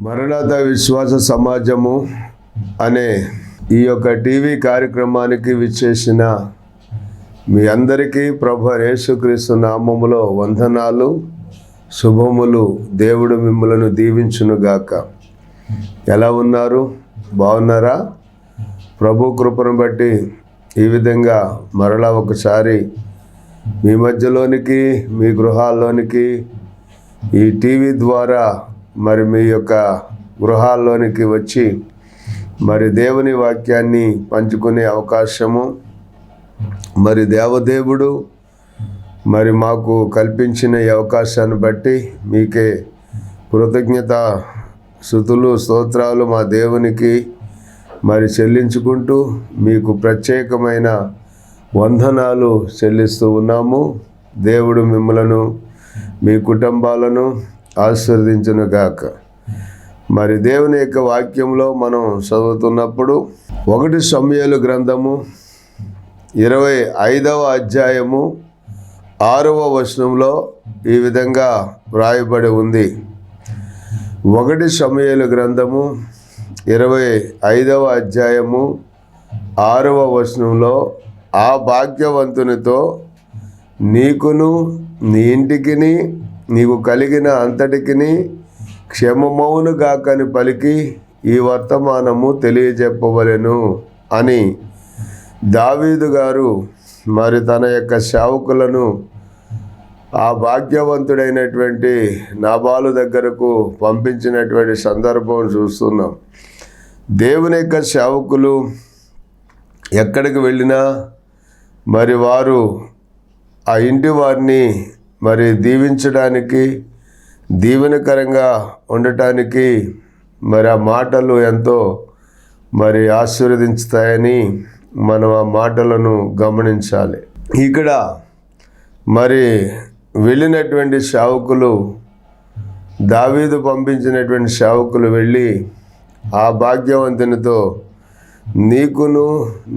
మరణాత విశ్వాస సమాజము అనే ఈ యొక్క టీవీ కార్యక్రమానికి విచ్చేసిన మీ అందరికీ ప్రభు యేసుక్రీస్తు నామములో వందనాలు, శుభములు. దేవుడు మిమ్మలను దీవించునుగాక. ఎలా ఉన్నారు? బాగున్నారా? ప్రభు కృపను బట్టి ఈ విధంగా మరలా ఒకసారి మీ మధ్యలోనికి, మీ గృహాల్లోనికి ఈ టీవీ ద్వారా మరి మీ యొక్క గృహాల్లోనికి వచ్చి మరి దేవుని వాక్యాన్ని పంచుకునే అవకాశము మరి దేవదేవుడు మరి మాకు కల్పించిన ఈ అవకాశాన్ని బట్టి మీకే కృతజ్ఞత స్తుతులు స్తోత్రాలు మా దేవునికి మరి చెల్లించుకుంటూ మీకు ప్రత్యేకమైన వందనాలు చెల్లిస్తూ ఉన్నాము. దేవుడు మిమ్మలను, మీ కుటుంబాలను ఆశీర్వదించునుగాక. మరి దేవుని యొక్క వాక్యంలో మనం చదువుతున్నప్పుడు 1 సమూయేలు గ్రంథము 25వ అధ్యాయము 6వ వచనంలో ఈ విధంగా వ్రాయబడి ఉంది. 1 సమూయేలు గ్రంథము 25వ అధ్యాయము 6వ వచనంలో, ఆ భాగ్యవంతునితో నీకును నీ ఇంటికిని నీకు కలిగిన అంతటికిని క్షేమమౌను గాకని పలికి ఈ వర్తమానము తెలియజెప్పవలెను అని దావీదు గారు మరి తన యొక్క సేవకులను ఆ భాగ్యవంతుడైనటువంటి నాబాలు దగ్గరకు పంపించినటువంటి సందర్భం చూస్తున్నాం. దేవుని యొక్క సేవకులు ఎక్కడికి వెళ్ళినా మరి వారు ఆ ఇంటి వారిని మరి దీవించడానికి, దీవెనకరంగా ఉండటానికి మరి ఆ మాటలు ఎంతో మరి ఆశీర్వదించుతాయని మనం ఆ మాటలను గమనించాలి. ఇక్కడ మరి వెళ్ళినటువంటి సేవకులు, దావీదు పంపించినటువంటి సేవకులు వెళ్ళి ఆ భాగ్యవంతునితో నీకును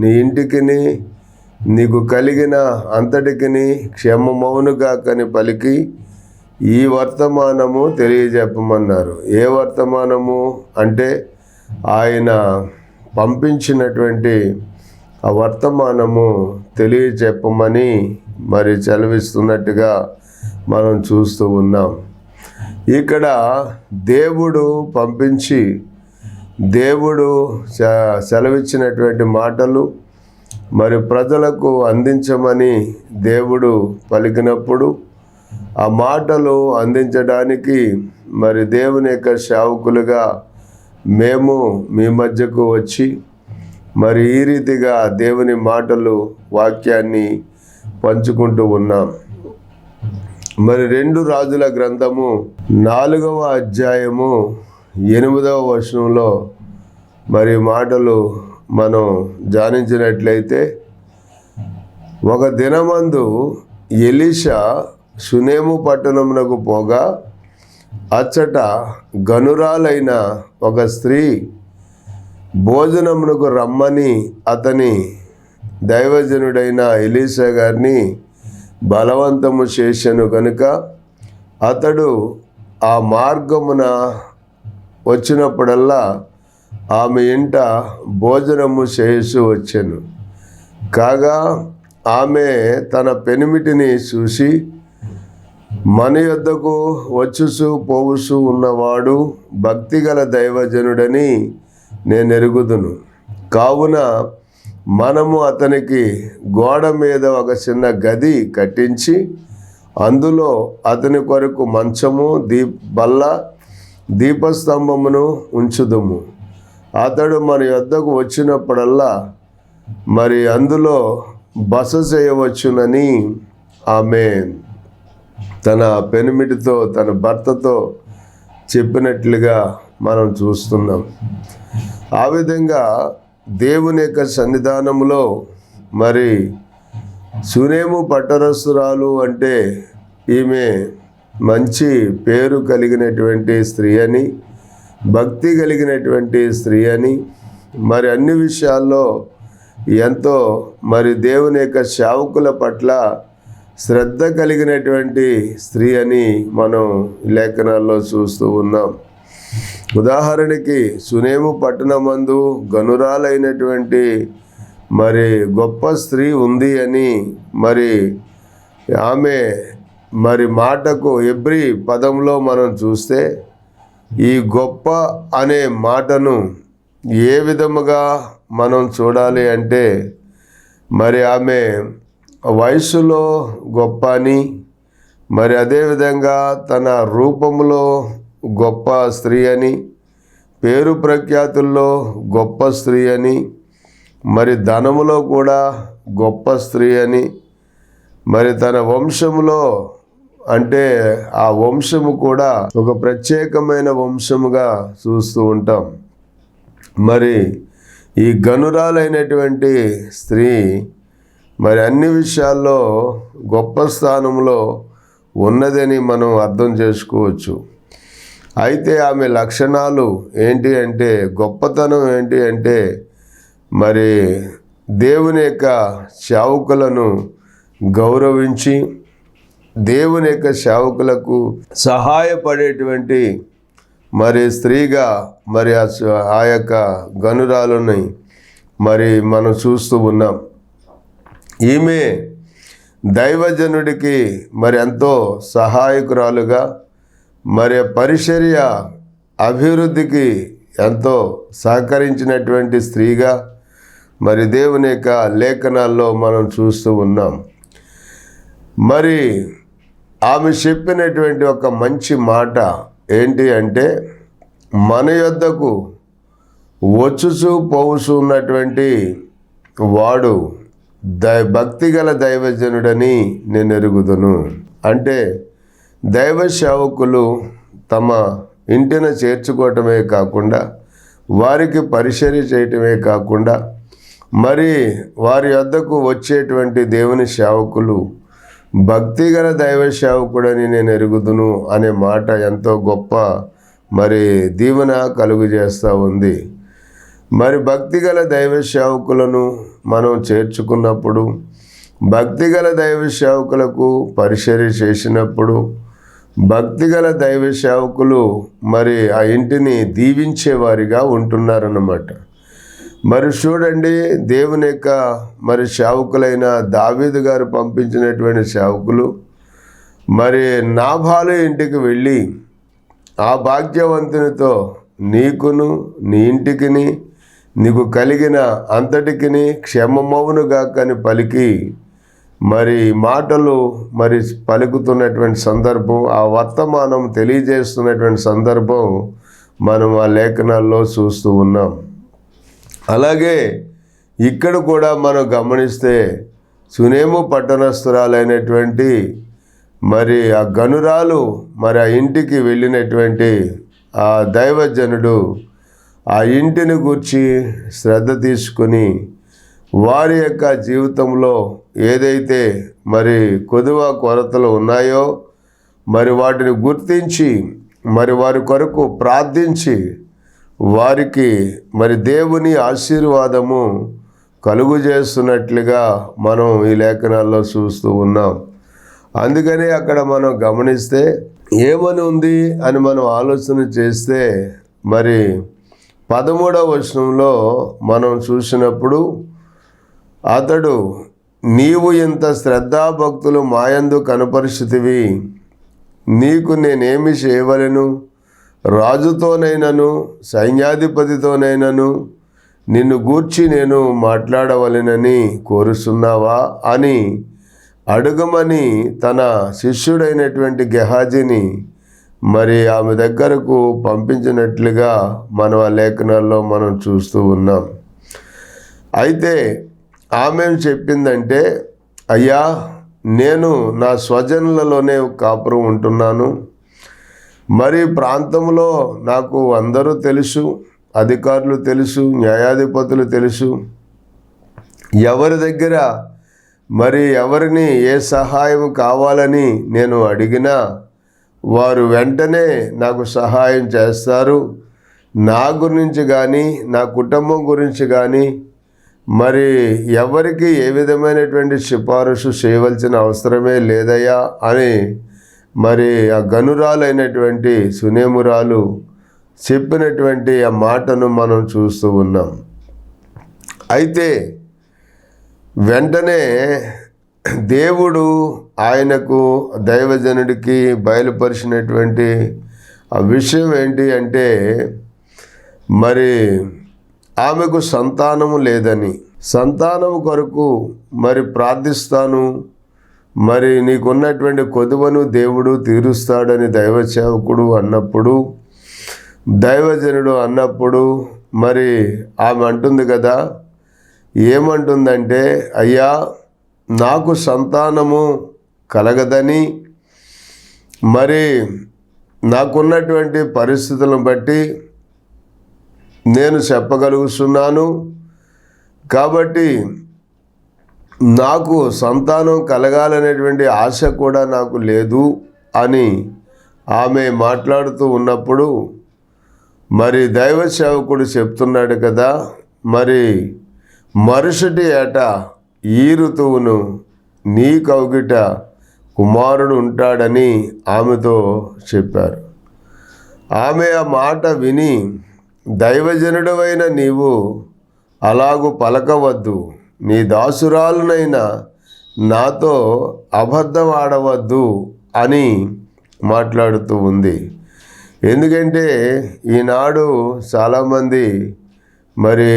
నీ ఇంటికిని నీకు కలిగిన అంతటికిని క్షేమమౌను గాకని పలికి ఈ వర్తమానము తెలియజెప్పమన్నారు. ఏ వర్తమానము అంటే ఆయన పంపించినటువంటి ఆ వర్తమానము తెలియజెప్పమని మరి సెలవిస్తున్నట్టుగా మనం చూస్తూ ఉన్నాం. ఇక్కడ దేవుడు పంపించి దేవుడు సెలవిచ్చినటువంటి మాటలు మరి ప్రజలకు అందించమని దేవుడు పలికినప్పుడు ఆ మాటలు అందించడానికి మరి దేవుని యొక్క సేవకులుగా మేము మీ మధ్యకు వచ్చి మరి ఈ రీతిగా దేవుని మాటలు, వాక్యాన్ని పంచుకుంటూ ఉన్నాం. మరి 2 రాజుల గ్రంథము 4వ అధ్యాయము 8వ వచనంలో మరి మాటలు మనం ధ్యానించినట్లయితే, ఒక దినమందు ఎలీషా షూనేము పట్టణమునకు పోగా అచ్చట గనురాలైన ఒక స్త్రీ భోజనమునకు రమ్మని అతని దైవజనుడైన ఎలీషా గారిని బలవంతము చేసెను కనుక అతడు ఆ మార్గమున వచ్చినప్పుడల్లా ఆమె ఇంట భోజనము చేసి వచ్చెను. కాగా ఆమె తన పెనిమిటిని చూసి, మన యొద్దకు వచ్చుసు పోవుసు ఉన్నవాడు భక్తిగల దైవజనుడని నేను ఎరుగుదును. కావున మనము అతనికి గోడ మీద ఒక చిన్న గది కట్టించి అందులో అతని కొరకు మంచము, బల్ల, దీపస్తంభమును ఉంచుదుము. అతడు మన యొద్దకు వచ్చినప్పుడల్లా మరి అందులో బస చేయవచ్చునని ఆమె తన పెనిమిటితో, తన భర్తతో చెప్పినట్లుగా మనం చూస్తున్నాం. ఆ విధంగా దేవుని యొక్క సన్నిధానంలో మరి షూనేము పట్టణస్థురాలు అంటే ఈమె మంచి పేరు కలిగినటువంటి స్త్రీ అని, భక్తి కలిగినటువంటి స్త్రీ అని, మరి అన్ని విషయాల్లో ఎంతో మరి దేవుని యొక్క సేవకుల పట్ల శ్రద్ధ కలిగినటువంటి స్త్రీ అని మనం లేఖనాల్లో చూస్తూ ఉన్నాం. ఉదాహరణకి సునేము పట్టణమందు గనురాలైనటువంటి మరి గొప్ప స్త్రీ ఉంది అని మరి ఆమె మరి మాటకు ఎబ్రీ పదంలో మనం చూస్తే ఈ గొప్ప అనే మాటను ఏ విధముగా మనం చూడాలి అంటే మరి ఆమె వయసులో గొప్ప అని, మరి అదేవిధంగా తన రూపంలో గొప్ప స్త్రీ అని, పేరు ప్రఖ్యాతుల్లో గొప్ప స్త్రీ అని, మరి ధనములో కూడా గొప్ప స్త్రీ అని, మరి తన వంశములో అంటే ఆ వంశము కూడా ఒక ప్రత్యేకమైన వంశముగా చూస్తూ ఉంటాం. మరి ఈ గనురాలైనటువంటి స్త్రీ మరి అన్ని విషయాల్లో గొప్ప స్థానంలో ఉన్నదని మనం అర్థం చేసుకోవచ్చు. అయితే ఆమె లక్షణాలు ఏంటి అంటే, గొప్పతనం ఏంటి అంటే మరి దేవుని యొక్క సేవకులను గౌరవించి దేవుని యొక్క సేవకులకు సహాయపడేటువంటి మరి స్త్రీగా మరి ఆ యొక్క గనురాలని మరి మనం చూస్తూ ఉన్నాం. ఈమె దైవజనుడికి మరి ఎంతో సహాయకురాలుగా, మరి పరిచర్య అభివృద్ధికి ఎంతో సహకరించినటువంటి స్త్రీగా మరి దేవుని యొక్క లేఖనాల్లో మనం చూస్తూ ఉన్నాం. మరి ఆమె చెప్పినటువంటి ఒక మంచి మాట ఏంటి అంటే, మన యొద్దకు వచ్చుచూ పోవుచూ ఉన్నటువంటి వాడు భక్తిగల దైవజనుడని నేను ఎరుగుదును. అంటే దైవ సేవకులు తమ ఇంటిన చేర్చుకోవటమే కాకుండా, వారికి పరిచర్య చేయటమే కాకుండా, మరి వారి వద్దకు వచ్చేటువంటి దేవుని సేవకులు భక్తిగల దైవ సేవకుడని నేను ఎరుగుదును అనే మాట ఎంతో గొప్ప మరి దీవెన కలుగు చేస్తూ ఉంది. మరి భక్తిగల దైవ సేవకులను మనం చేర్చుకున్నప్పుడు, భక్తిగల దైవ సేవకులకు పరిచర్య చేసినప్పుడు, భక్తిగల దైవ సేవకులు మరి ఆ ఇంటిని దీవించేవారిగా ఉంటున్నారన్నమాట. మరి చూడండి, దేవుని యొక్క మరి సేవకులైన దావీదు గారు పంపించినటువంటి సేవకులు మరి నాబాలు ఇంటికి వెళ్ళి ఆ భాగ్యవంతునితో నీకును నీ ఇంటికిని నీకు కలిగిన అంతటికిని క్షేమమవునుగాక అని పలికి మరి మాటలు మరి పలుకుతున్నటువంటి సందర్భం, ఆ వర్తమానం తెలియజేస్తున్నటువంటి సందర్భం మనం ఆ లేఖనాల్లో చూస్తూ ఉన్నాం. అలాగే ఇక్కడ కూడా మనం గమనిస్తే సునేము పట్టణస్థురాలైనటువంటి మరి ఆ గనురాలు మరి ఆ ఇంటికి వెళ్ళినటువంటి ఆ దైవజనుడు ఆ ఇంటిని గూర్చి శ్రద్ధ తీసుకొని వారి యొక్క జీవితంలో ఏదైతే మరి కొదువ కొరతలు ఉన్నాయో మరి వాటిని గుర్తించి మరి వారి కొరకు ప్రార్థించి వారికి మరి దేవుని ఆశీర్వాదము కలుగు చేస్తున్నట్లుగా మనం ఈ లేఖనాల్లో చూస్తూ ఉన్నాం. అందుకని అక్కడ మనం గమనిస్తే ఏమని ఉంది అని మనం ఆలోచన చేస్తే మరి 13వ వచనంలో మనం చూసినప్పుడు, అతడు నీవు ఇంత శ్రద్ధాభక్తులు మాయందు కనపరిచితివి, నీకు నేనేమి చేయవలెను, రాజుతోనైనను సైన్యాధిపతితోనైనను నిన్ను గూర్చి నేను మాట్లాడవలెనని కోరుచున్నావా అని అడుగమని తన శిష్యుడైనటువంటి గెహాజీని మరి ఆమె దగ్గరకు పంపించినట్లుగా మనం ఆ లేఖనాల్లో మనం చూస్తూ ఉన్నాం. అయితే ఆమె చెప్పిందంటే, అయ్యా నేను నా స్వజనులలోనే కాపురం ఉంటున్నాను, మరి ప్రాంతంలో నాకు అందరూ తెలుసు, అధికారులు తెలుసు, న్యాయాధిపతులు తెలుసు, ఎవరి దగ్గర మరి ఎవరిని ఏ సహాయం కావాలని నేను అడిగినా వారు వెంటనే నాకు సహాయం చేస్తారు. నా గురించి కానీ నా కుటుంబం గురించి కానీ మరి ఎవరికి ఏ విధమైనటువంటి సిఫారసు చేయవలసిన అవసరమే లేదయ్యా అని మరి ఆ గనురాలైనటువంటి సునేమురాలు చెప్పినటువంటి ఆ మాటను మనం చూస్తూ ఉన్నాం. అయితే వెంటనే దేవుడు ఆయనకు దైవజనుడికి బయలుపరిచినటువంటి ఆ విషయం ఏంటి అంటే, మరి ఆమెకు సంతానము లేదని, సంతానము కొరకు మరి ప్రార్థిస్తాను, మరి నీకున్నటువంటి కొదువను దేవుడు తీరుస్తాడని దైవ సేవకుడు అన్నప్పుడు, దైవజనుడు అన్నప్పుడు మరి ఆమె అంటుంది కదా, ఏమంటుందంటే, అయ్యా నాకు సంతానము కలగదని, మరి నాకున్నటువంటి పరిస్థితులను బట్టి నేను చెప్పగలుగుతున్నాను, కాబట్టి నాకు సంతానం కలగాలనేటువంటి ఆశ కూడా నాకు లేదు అని ఆమె మాట్లాడుతూ ఉన్నప్పుడు, మరి దైవ సేవకుడు చెప్తున్నాడు కదా, మరి మరుసటి ఏట ఈ ఋతువును నీ కౌగిట కుమారుడు ఉంటాడని ఆమెతో చెప్పారు. ఆమె ఆ మాట విని, దైవజనుడవైన నీవు అలాగు పలకవద్దు, నీ దాసురాలునైనా నాతో అబద్ధం ఆడవద్దు అని మాట్లాడుతూ ఉంది. ఎందుకంటే ఈనాడు చాలామంది మరి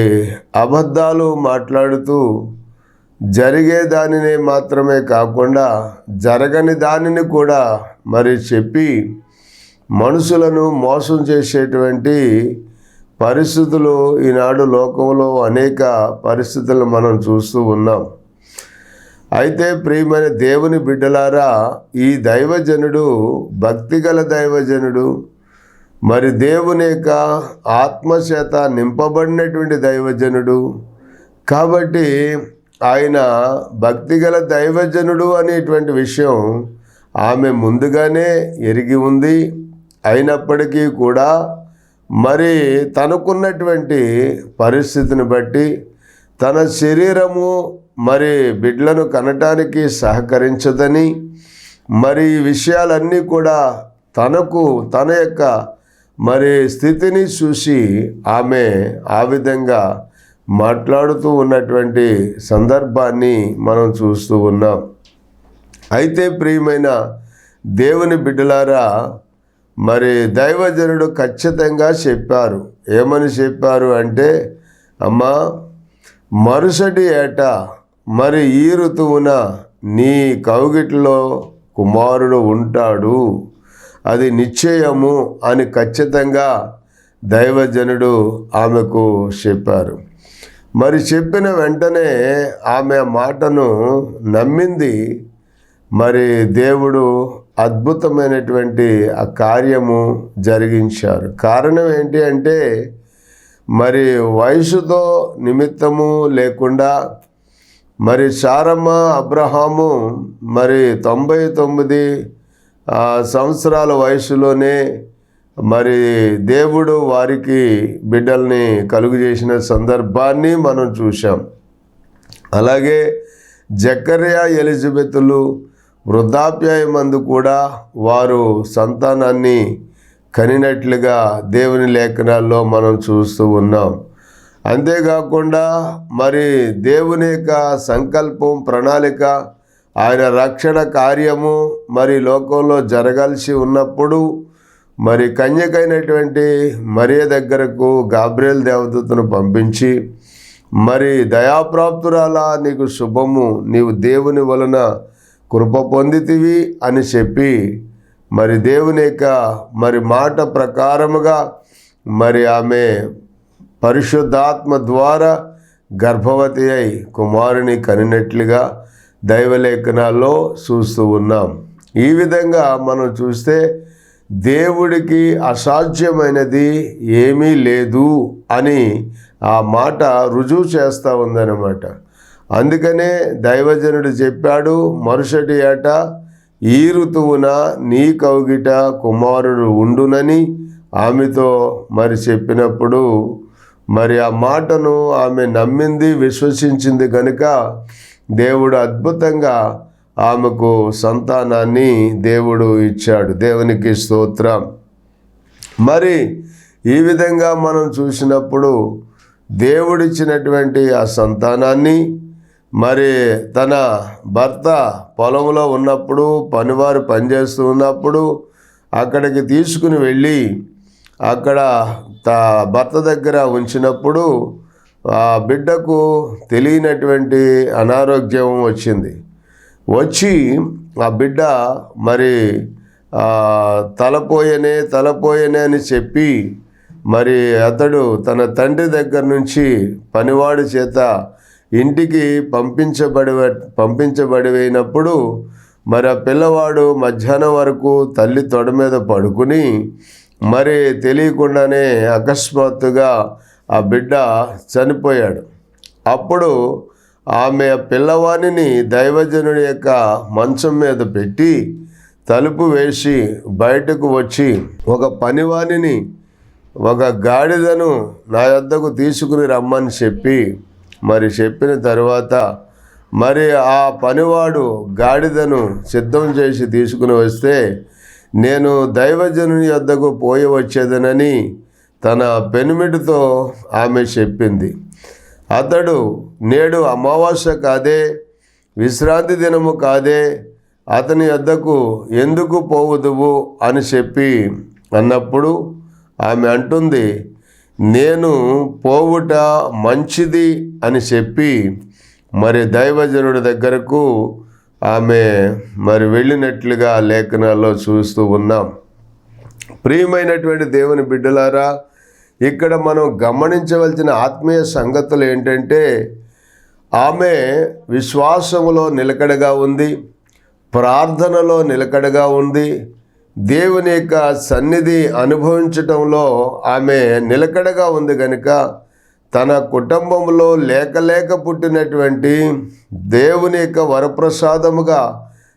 అబద్ధాలు మాట్లాడుతూ జరిగే దానిని మాత్రమే కాకుండా జరగని దానిని కూడా మరి చెప్పి మనుషులను మోసం చేసేటువంటి పరిస్థితులు ఈనాడు లోకంలో అనేక పరిస్థితులను మనం చూస్తూ ఉన్నాం. అయితే ప్రియమైన దేవుని బిడ్డలారా, ఈ దైవజనుడు భక్తిగల దైవజనుడు, మరి దేవుని యొక్క ఆత్మచేత నింపబడినటువంటి దైవజనుడు కాబట్టి ఆయన భక్తిగల దైవజనుడు అనేటువంటి విషయం ఆమె ముందుగానే ఎరిగి ఉంది. అయినప్పటికీ కూడా మరి తనకున్నటువంటి పరిస్థితిని బట్టి తన శరీరము మరి బిడ్డలను కనటానికి సహకరించదని, మరి ఈ విషయాలన్నీ కూడా తనకు తన యొక్క మరి స్థితిని చూసి ఆమె ఆ విధంగా మాట్లాడుతూ ఉన్నటువంటి సందర్భాన్ని మనం చూస్తూ ఉన్నాం. అయితే ప్రియమైన దేవుని బిడ్డలారా, మరి దైవజనుడు ఖచ్చితంగా చెప్పారు. ఏమని చెప్పారు అంటే, అమ్మా మరుసటి ఏట మరి ఈ ఋతువున నీ కౌగిట్లో కుమారుడు ఉంటాడు, అది నిశ్చయము అని ఖచ్చితంగా దైవజనుడు ఆమెకు చెప్పారు. మరి చెప్పిన వెంటనే ఆమె మాటను నమ్మింది. మరి దేవుడు అద్భుతమైనటువంటి ఆ కార్యము జరిగించారు. కారణం ఏంటి అంటే, మరి వయసుతో నిమిత్తము లేకుండా మరి సారమ్మ అబ్రహాము మరి 99 సంవత్సరాల వయసులోనే మరి దేవుడు వారికి బిడ్డల్ని కలుగు చేసిన సందర్భాన్ని మనం చూసాం. అలాగే జకర్యా ఎలిజబెతులు వృద్ధాప్యాయమందు కూడా వారు సంతానాన్ని కనినట్లుగా దేవుని లేఖనాల్లో మనం చూస్తూ ఉన్నాం. అంతేకాకుండా మరి దేవుని యొక్క సంకల్పం, ప్రణాళిక, ఆయన రక్షణ కార్యము మరి లోకంలో జరగాల్సి ఉన్నప్పుడు మరి కన్యకైనటువంటి మరియ దగ్గరకు గాబ్రియల్ దేవదూతను పంపించి, మరి దయాప్రాప్తురాలా నీకు శుభము, నీవు దేవుని వలన కృప పొందితివి అని చెప్పి మరి దేవుని యొక్క మరి మాట ప్రకారముగా మరి ఆమె పరిశుద్ధాత్మ ద్వారా గర్భవతి అయి కుమారుని కనినట్లుగా దైవలేఖనాల్లో చూస్తూ ఉన్నాం. ఈ విధంగా మనం చూస్తే దేవుడికి అసాధ్యమైనది ఏమీ లేదు అని ఆ మాట రుజువు చేస్తూ ఉందన్నమాట. అందుకనే దైవజనుడు చెప్పాడు, మరుసటి ఏట ఈ ఋతువున నీ కౌగిట కుమారుడు ఉండునని ఆమెతో మరి చెప్పినప్పుడు మరి ఆ మాటను ఆమె నమ్మింది, విశ్వసించింది కనుక దేవుడు అద్భుతంగా ఆమెకు సంతానాన్ని దేవుడు ఇచ్చాడు. దేవునికి స్తోత్రం. మరి ఈ విధంగా మనం చూసినప్పుడు దేవుడిచ్చినటువంటి ఆ సంతానాన్ని మరి తన భర్త పొలంలో ఉన్నప్పుడు, పనివారు పనిచేస్తూ ఉన్నప్పుడు అక్కడికి తీసుకుని వెళ్ళి అక్కడ భర్త దగ్గర ఉంచినప్పుడు ఆ బిడ్డకు తెలియనటువంటి అనారోగ్యం వచ్చింది. వచ్చి ఆ బిడ్డ మరి తలపోయనే అని చెప్పి మరి అతడు తన తండ్రి దగ్గర నుంచి పనివాడి చేత ఇంటికి పంపించబడినప్పుడు మరి ఆ పిల్లవాడు మధ్యాహ్నం వరకు తల్లి తొడ మీద పడుకుని మరి తెలియకుండానే అకస్మాత్తుగా ఆ బిడ్డ చనిపోయాడు. అప్పుడు ఆమె పిల్లవాడిని దైవజనుడి యొక్క మంచం మీద పెట్టి తలుపు వేసి బయటకు వచ్చి ఒక పనివానిని, ఒక గాడిదను నా వద్దకు తీసుకుని రమ్మని చెప్పిన తర్వాత మరి ఆ పనివాడు గాడిదను సిద్ధం చేసి తీసుకుని వస్తే నేను దైవజనుని వద్దకు పోయి వచ్చేదనని తన పెనిమిటితో ఆమె చెప్పింది. అతడు నేడు అమావాస్య కాదే, విశ్రాంతి దినము కాదే, అతని వద్దకు ఎందుకు పోవుదువు అని అన్నప్పుడు ఆమె అంటుంది, నేను పోవుట మంచిది అని చెప్పి మరి దైవజనుడి దగ్గరకు ఆమె మరి వెళ్ళినట్లుగా లేఖనాల్లో చూస్తూ ఉన్నాం. ప్రియమైనటువంటి దేవుని బిడ్డలారా, ఇక్కడ మనం గమనించవలసిన ఆత్మీయ సంగతులు ఏంటంటే ఆమె విశ్వాసములో నిలకడగా ఉంది, ప్రార్థనలో నిలకడగా ఉంది, దేవుని యొక్క సన్నిధి అనుభవించటంలో ఆమె నిలకడగా ఉంది కనుక తన కుటుంబంలో లేక పుట్టినటువంటి దేవుని యొక్క వరప్రసాదముగా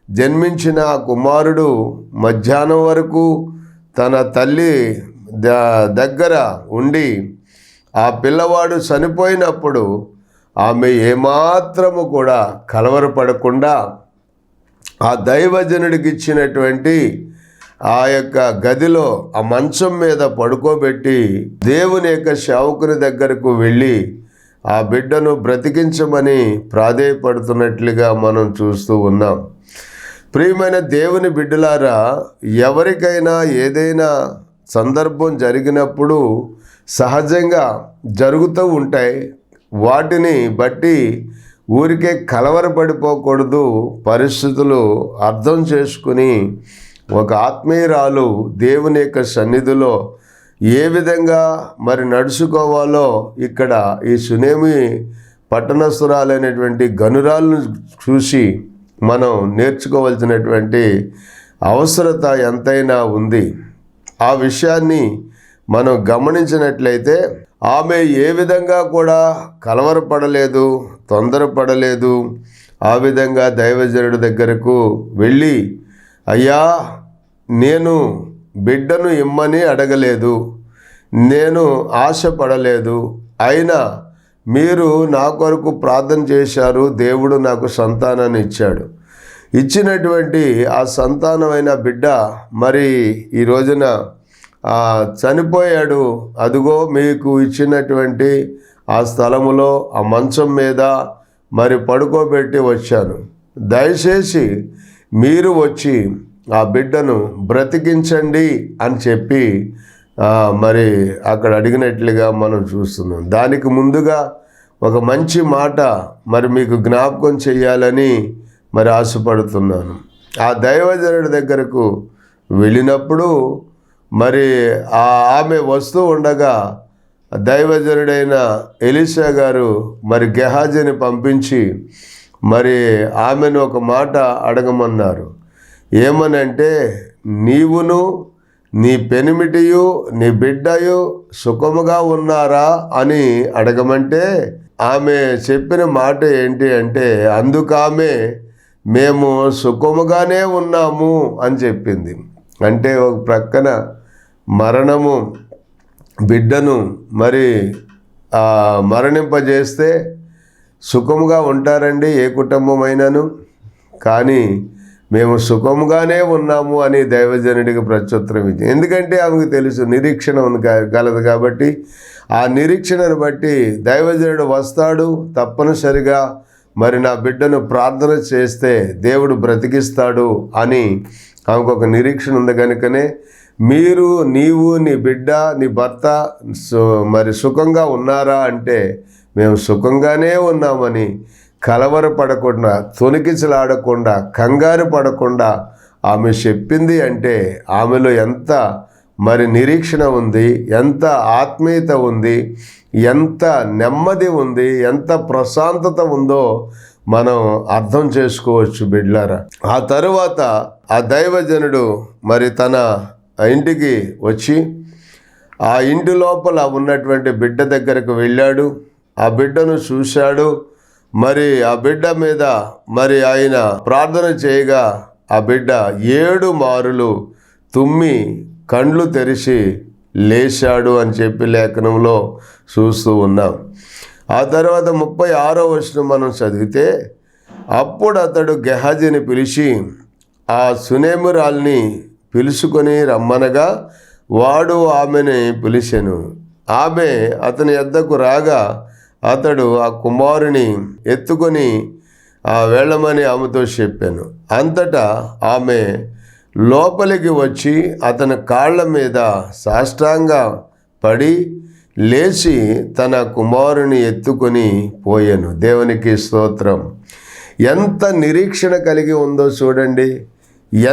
జన్మించిన కుమారుడు మధ్యాహ్నం వరకు తన తల్లి దగ్గర ఉండి ఆ పిల్లవాడు చనిపోయినప్పుడు ఆమె ఏమాత్రము కూడా కలవరపడకుండా ఆ దైవజనుడికి ఇచ్చినటువంటి ఆ యొక్క గదిలో ఆ మంచం మీద పడుకోబెట్టి దేవుని యొక్క సేవకుని దగ్గరకు వెళ్ళి ఆ బిడ్డను బ్రతికించమని ప్రాధేయపడుతున్నట్లుగా మనం చూస్తూ ఉన్నాం. ప్రియమైన దేవుని బిడ్డలారా, ఎవరికైనా ఏదైనా సందర్భం జరిగినప్పుడు సహజంగా జరుగుతూ ఉంటాయి. వాటిని బట్టి ఊరికే కలవరపడిపోకూడదు. పరిస్థితులు అర్థం చేసుకుని ఒక ఆత్మీయురాలు దేవుని యొక్క సన్నిధిలో ఏ విధంగా మరి నడుచుకోవాలో ఇక్కడ ఈ సునేమి పట్టణస్థురాలైనటువంటి గనురాలను చూసి మనం నేర్చుకోవాల్సినటువంటి అవసరత ఎంతైనా ఉంది. ఆ విషయాన్ని మనం గమనించినట్లయితే ఆమె ఏ విధంగా కూడా కలవరపడలేదు, తొందరపడలేదు. ఆ విధంగా దైవజనుడి దగ్గరకు వెళ్ళి, అయ్యా, నేను బిడ్డను ఇమ్మని అడగలేదు, నేను ఆశపడలేదు, అయినా మీరు నా కొరకు ప్రార్థన చేశారు, దేవుడు నాకు సంతానాన్ని ఇచ్చాడు. ఇచ్చినటువంటి ఆ సంతానమైన బిడ్డ మరి ఈ రోజున చనిపోయాడు. అదిగో మీకు ఇచ్చినటువంటి ఆ స్థలములో ఆ మంచం మీద మరి పడుకోబెట్టి వచ్చాను. దయచేసి మీరు వచ్చి ఆ బిడ్డను బ్రతికించండి అని చెప్పి మరి అక్కడ అడిగినట్లుగా మనం చూస్తున్నాం. దానికి ముందుగా ఒక మంచి మాట మరి మీకు జ్ఞాపకం చేయాలని మరి ఆశపడుతున్నాను. ఆ దైవజనుడి దగ్గరకు వెళ్ళినప్పుడు మరి ఆమె వస్తూ ఉండగా దైవజనుడైన ఎలీషా గారు మరి గెహాజీని పంపించి మరి ఆమెను ఒక మాట అడగమన్నారు. ఏమనంటే, నీవును నీ పెనిమిటియు నీ బిడ్డయు సుఖముగా ఉన్నారా అని అడగమంటే ఆమె చెప్పిన మాట ఏంటి అంటే, అందుకామె మేము సుఖముగానే ఉన్నాము అని చెప్పింది. అంటే ఒక ప్రక్కన మరణము బిడ్డను మరి మరణింపజేస్తే సుఖముగా ఉంటారండి ఏ కుటుంబమైనను. కానీ మేము సుఖంగానే ఉన్నాము అని దైవజనుడికి ప్రత్యుత్తరం ఇచ్చింది. ఎందుకంటే ఆమెకు తెలుసు నిరీక్షణ కలదు కాబట్టి ఆ నిరీక్షణను బట్టి దైవజనుడు వస్తాడు, తప్పనిసరిగా మరి నా బిడ్డను ప్రార్థన చేస్తే దేవుడు బ్రతికిస్తాడు అని ఆమెకు ఒక నిరీక్షణ ఉంది. కనుకనే నీవు నీ బిడ్డ నీ భర్త మరి సుఖంగా ఉన్నారా అంటే మేము సుఖంగానే ఉన్నామని కలవరపడకుండా, తొణికిసలాడకుండా, కంగారు పడకుండా ఆమె చెప్పింది. అంటే ఆమెలో ఎంత మరి నిరీక్షణ ఉంది, ఎంత ఆత్మీయత ఉంది, ఎంత నెమ్మది ఉంది, ఎంత ప్రశాంతత ఉందో మనం అర్థం చేసుకోవచ్చు బిడ్లారా. ఆ తరువాత ఆ దైవజనుడు మరి తన ఇంటికి వచ్చి ఆ ఇంటి లోపల ఉన్నటువంటి బిడ్డ దగ్గరకు వెళ్ళాడు. ఆ బిడ్డను చూశాడు. మరి ఆ బిడ్డ మీద మరి ఆయన ప్రార్థన చేయగా ఆ బిడ్డ 7 మారులు తుమ్మి కండ్లు తెరిచి లేచాడు అని చెప్పి లేఖనంలో చూస్తూ ఉన్నాం. ఆ తర్వాత 36వ వచనం మనం చదివితే, అప్పుడు అతడు గెహజీని పిలిచి ఆ సునేమురాల్ని పిలుచుకొని రమ్మనగా వాడు ఆమెని పిలిచెను. ఆమె అతని యొద్దకు రాగా అతడు ఆ కుమారుని ఎత్తుకొని వెళ్ళమని ఆమెతో చెప్పాను. అంతటా ఆమె లోపలికి వచ్చి అతని కాళ్ళ మీద సాష్టాంగ పడి లేచి తన కుమారుని ఎత్తుకొని పోయాను. దేవునికి స్తోత్రం. ఎంత నిరీక్షణ కలిగి ఉందో చూడండి,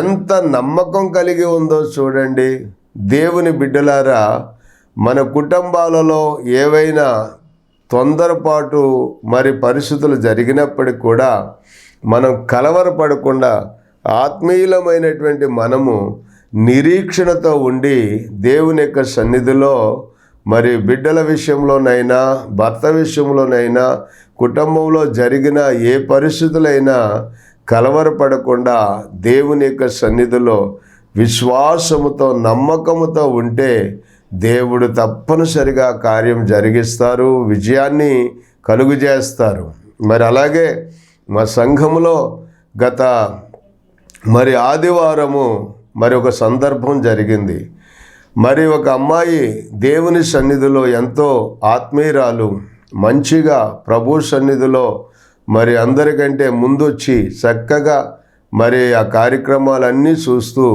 ఎంత నమ్మకం కలిగి ఉందో చూడండి. దేవుని బిడ్డలారా, మన కుటుంబాలలో ఏవైనా తొందరపాటు మరి పరిస్థితులు జరిగినప్పటికి కూడా మనం కలవరపడకుండా ఆత్మీయులమైనటువంటి మనము నిరీక్షణతో ఉండి దేవుని యొక్క సన్నిధిలో మరి బిడ్డల విషయంలోనైనా, భర్త విషయంలోనైనా, కుటుంబంలో జరిగిన ఏ పరిస్థితులైనా కలవరపడకుండా దేవుని యొక్క సన్నిధిలో విశ్వాసముతో, నమ్మకముతో ఉంటే దేవుడు తప్పనిసరిగా కార్యం జరిగిస్తారు, విజయాన్ని కలుగజేస్తారు. మరి అలాగే మా సంఘములో గత మరి ఆదివారము మరి ఒక సందర్భం జరిగింది. మరి ఒక అమ్మాయి దేవుని సన్నిధిలో ఎంతో ఆత్మీయురాలు, మంచిగా ప్రభు సన్నిధిలో మరి అందరికంటే ముందొచ్చి చక్కగా మరి ఆ కార్యక్రమాలన్నీ చూస్తూ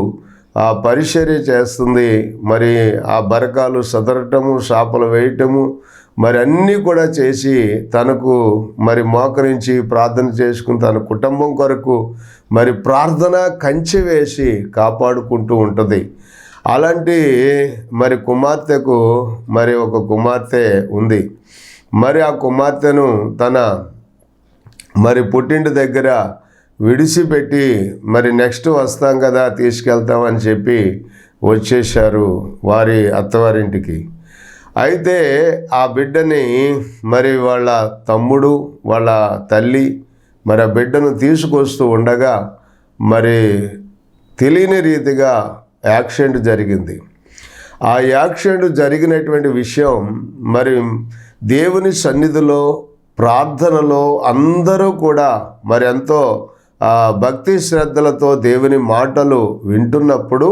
ఆ పరిచర్య చేస్తుంది. మరి ఆ బరకాలు సదరటము, శాపలు వేయటము మరి అన్నీ కూడా చేసి తనకు మరి మోకరించి ప్రార్థన చేసుకుని తన కుటుంబం కొరకు మరి ప్రార్థన కంచె వేసి కాపాడుకుంటూ ఉంటుంది. అలాంటి మరి కుమార్తెకు మరి ఒక కుమార్తె ఉంది. మరి ఆ కుమార్తెను తన మరి పుట్టింటి దగ్గర విడిచిపెట్టి మరి నెక్స్ట్ వస్తాం కదా తీసుకెళ్తామని చెప్పి వచ్చేశారు వారి అత్తవారింటికి. అయితే ఆ బిడ్డని మరి వాళ్ళ తమ్ముడు, వాళ్ళ తల్లి మరి ఆ బిడ్డను తీసుకొస్తూ ఉండగా మరి తెలియని రీతిగా యాక్సిడెంట్ జరిగింది. ఆ యాక్సిడెంట్ జరిగినటువంటి విషయం మరి దేవుని సన్నిధిలో ప్రార్థనలో అందరూ కూడా మరి ఎంతో భక్తి శ్రద్ధలతో దేవుని మాటలు వింటున్నప్పుడు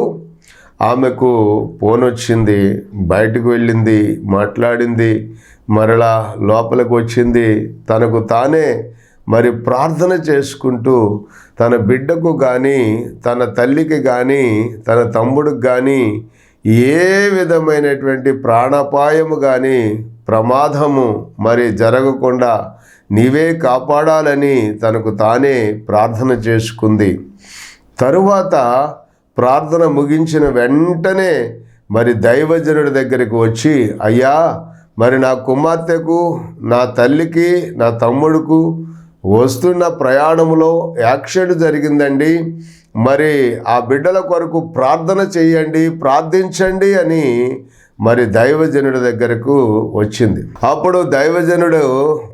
ఆమెకు ఫోన్ వచ్చింది. బయటకు వెళ్ళింది, మాట్లాడింది, మరలా లోపలికి వచ్చింది. తనకు తానే మరి ప్రార్థన చేసుకుంటూ తన బిడ్డకు కానీ, తన తల్లికి కానీ, తన తమ్ముడికి కానీ ఏ విధమైనటువంటి ప్రాణాపాయము కానీ ప్రమాదము మరి జరగకుండా నీవే కాపాడాలని తనకు తానే ప్రార్థన చేసుకుంది. తరువాత ప్రార్థన ముగించిన వెంటనే మరి దైవజనుడి దగ్గరికి వచ్చి, అయ్యా మరి నా కుమార్తెకు, నా తల్లికి, నా తమ్ముడుకు వస్తున్న ప్రయాణంలో యాక్సిడెంట్ జరిగిందండి, మరి ఆ బిడ్డల కొరకు ప్రార్థన చేయండి, ప్రార్థించండి అని మరి దైవజనుడి దగ్గరకు వచ్చింది. అప్పుడు దైవజనుడు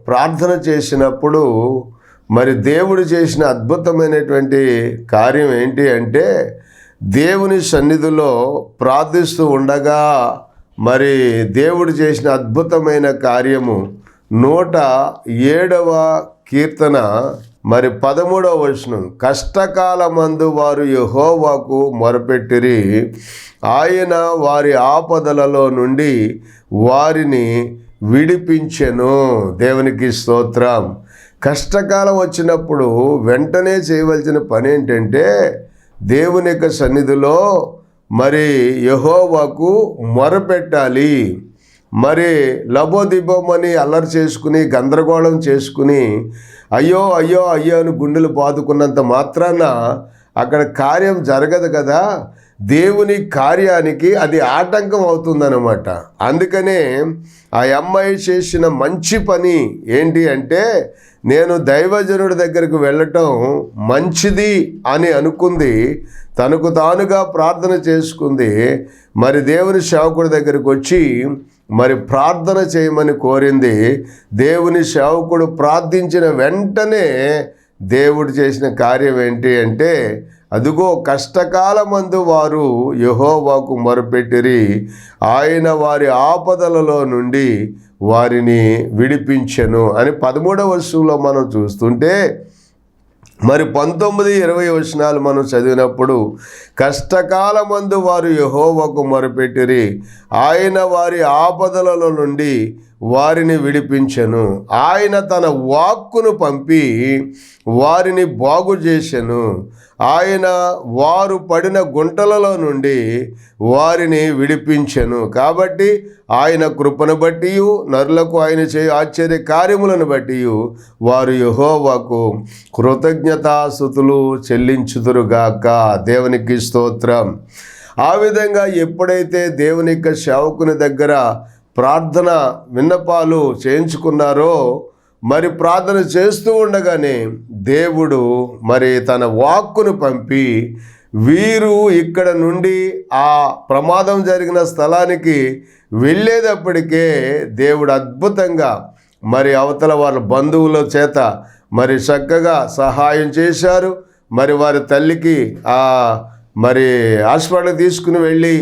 ప్రార్థన చేసినప్పుడు మరి దేవుడు చేసిన అద్భుతమైనటువంటి కార్యం ఏంటి అంటే, దేవుని సన్నిధిలో ప్రార్థిస్తూ ఉండగా మరి దేవుడు చేసిన అద్భుతమైన కార్యము 107వ కీర్తన మరి 13వ వచనం, కష్టకాలమందు వారు యెహోవాకు మొరపెట్టిరి, ఆయన వారి ఆపదలలో నుండి వారిని విడిపించెను. దేవునికి స్తోత్రం. కష్టకాలం వచ్చినప్పుడు వెంటనే చేయవలసిన పని ఏంటంటే దేవుని యొక్క సన్నిధిలో మరి యెహోవాకు మొరపెట్టాలి. మరి లబోదిబోమని అల్లరి చేసుకుని గందరగోళం చేసుకుని అయ్యో అయ్యో అయ్యో అని గుండెలు బాదుకున్నంత మాత్రాన అక్కడ కార్యం జరగదు కదా. దేవుని కార్యానికి అది ఆటంకం అవుతుందన్నమాట. అందుకనే ఆ అమ్మాయి చేసిన మంచి పని ఏంటి అంటే, నేను దైవజనుడి దగ్గరికి వెళ్ళటం మంచిది అని అనుకుంది. తనకు తానుగా ప్రార్థన చేసుకుంది. మరి దేవుని సేవకుడి దగ్గరికి వచ్చి మరి ప్రార్థన చేయమని కోరింది. దేవుని సేవకుడు ప్రార్థించిన వెంటనే దేవుడు చేసిన కార్యం ఏంటి అంటే, అదుగో కష్టకాలమందు వారు యెహోవాకు మొరపెట్టిరి, ఆయన వారి ఆపదలలో నుండి వారిని విడిపించెను అని 13వ వచనంలో మనం చూస్తుంటే, మరి 19, 20 వచనాలు మనం చదివినప్పుడు కష్టకాలమందు వారు యెహోవాకు మొరపెట్టిరి, ఆయన వారి ఆపదలలో నుండి వారిని విడిపించెను, ఆయన తన వాక్కును పంపి వారిని బాగు చేసెను, ఆయన వారు పడిన గుంటలలో నుండి వారిని విడిపించెను. కాబట్టి ఆయన కృపను బట్టి నరులకు ఆయన చేయు ఆశ్చర్య కార్యములను బట్టి వారు యెహోవాకు కృతజ్ఞతాస్తుతులు చెల్లించుదురుగాక. దేవునికి స్తోత్రం. ఆ విధంగా ఎప్పుడైతే దేవుని యొక్క సేవకుని దగ్గర ప్రార్థన విన్నపాలు చేయించుకున్నారో, మరి ప్రార్థన చేస్తూ ఉండగానే దేవుడు మరి తన వాక్కును పంపి వీరు ఇక్కడ నుండి ఆ ప్రమాదం జరిగిన స్థలానికి వెళ్ళేటప్పటికే దేవుడు అద్భుతంగా మరి అవతల వాళ్ళ బంధువుల చేత మరి చక్కగా సహాయం చేశారు. మరి వారి తల్లికి మరి హాస్పిటల్కి తీసుకుని వెళ్ళి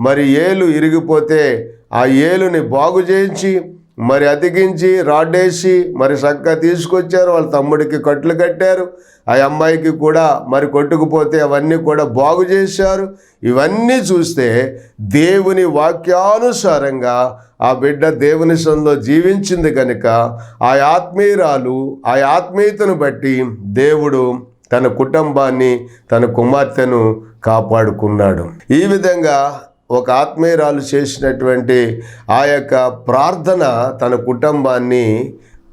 మరి ఏలు ఇరిగిపోతే ఆ ఏలుని బాగు చేయించి మరి అతికించి రాడ్డేసి మరి చక్కగా తీసుకొచ్చారు. వాళ్ళ తమ్ముడికి కట్లు కట్టారు. ఆ అమ్మాయికి కూడా మరి కొట్టుకుపోతే అవన్నీ కూడా బాగు చేశారు. ఇవన్నీ చూస్తే దేవుని వాక్యానుసారంగా ఆ బిడ్డ దేవుని సన్నిధిలో జీవించింది కనుక ఆ ఆత్మీయురాలు ఆ ఆత్మీయతను బట్టి దేవుడు తన కుటుంబాన్ని తన కుమార్తెను కాపాడుకున్నాడు. ఈ విధంగా ఒక ఆత్మీయురాలు చేసినటువంటి ఆ యొక్క ప్రార్థన తన కుటుంబాన్ని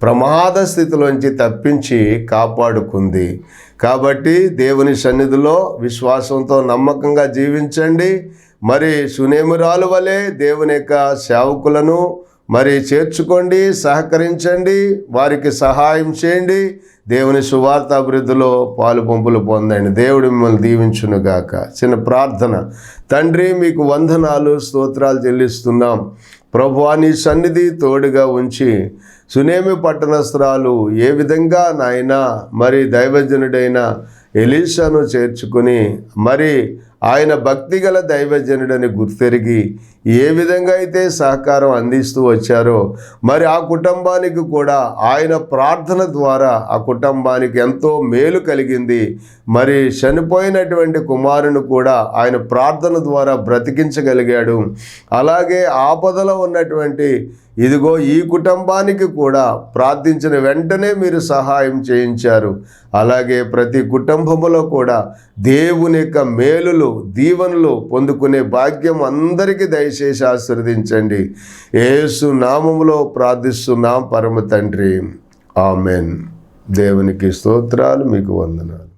ప్రమాద స్థితిలోంచి తప్పించి కాపాడుకుంది. కాబట్టి దేవుని సన్నిధిలో విశ్వాసంతో నమ్మకంగా జీవించండి. మరి సునేమురాలు వలె దేవుని యొక్క సేవకులను మరి చేర్చుకోండి, సహకరించండి, వారికి సహాయం చేయండి. దేవుని సువార్త అభివృద్ధిలో పాలు పంపులు పొందండి. దేవుడు మిమ్మల్ని దీవించునుగాక. చిన్న ప్రార్థన. తండ్రి, మీకు వందనాలు, స్తోత్రాలు చెల్లిస్తున్నాం. ప్రభువా, నీ సన్నిధి తోడుగా ఉంచి సునేమి పట్టణస్థురాలు ఏ విధంగా నాయనా మరి దైవజనుడైన ఎలీషాను చేర్చుకుని మరి ఆయన భక్తిగల దైవజనుడని గుర్తెరిగి ఏ విధంగా అయితే సహకారం అందిస్తూ వచ్చారో మరి ఆ కుటుంబానికి కూడా ఆయన ప్రార్థన ద్వారా ఆ కుటుంబానికి ఎంతో మేలు కలిగింది. మరి చనిపోయినటువంటి కుమారుని కూడా ఆయన ప్రార్థన ద్వారా బ్రతికించగలిగాడు. అలాగే ఆపదలో ఉన్నటువంటి ఇదిగో ఈ కుటుంబానికి కూడా ప్రార్థించిన వెంటనే మీరు సహాయం చేయించారు. అలాగే ప్రతి కుటుంబములో కూడా దేవుని యొక్క మేలులు దీవెనలు పొందుకునే భాగ్యం అందరికీ దయచేసి ఆశీర్వదించండి. యేసు నామములో ప్రార్థిస్తున్నాం పరమ తండ్రి. ఆమెన్. దేవునికి స్తోత్రాలు, మీకు వందనాలు.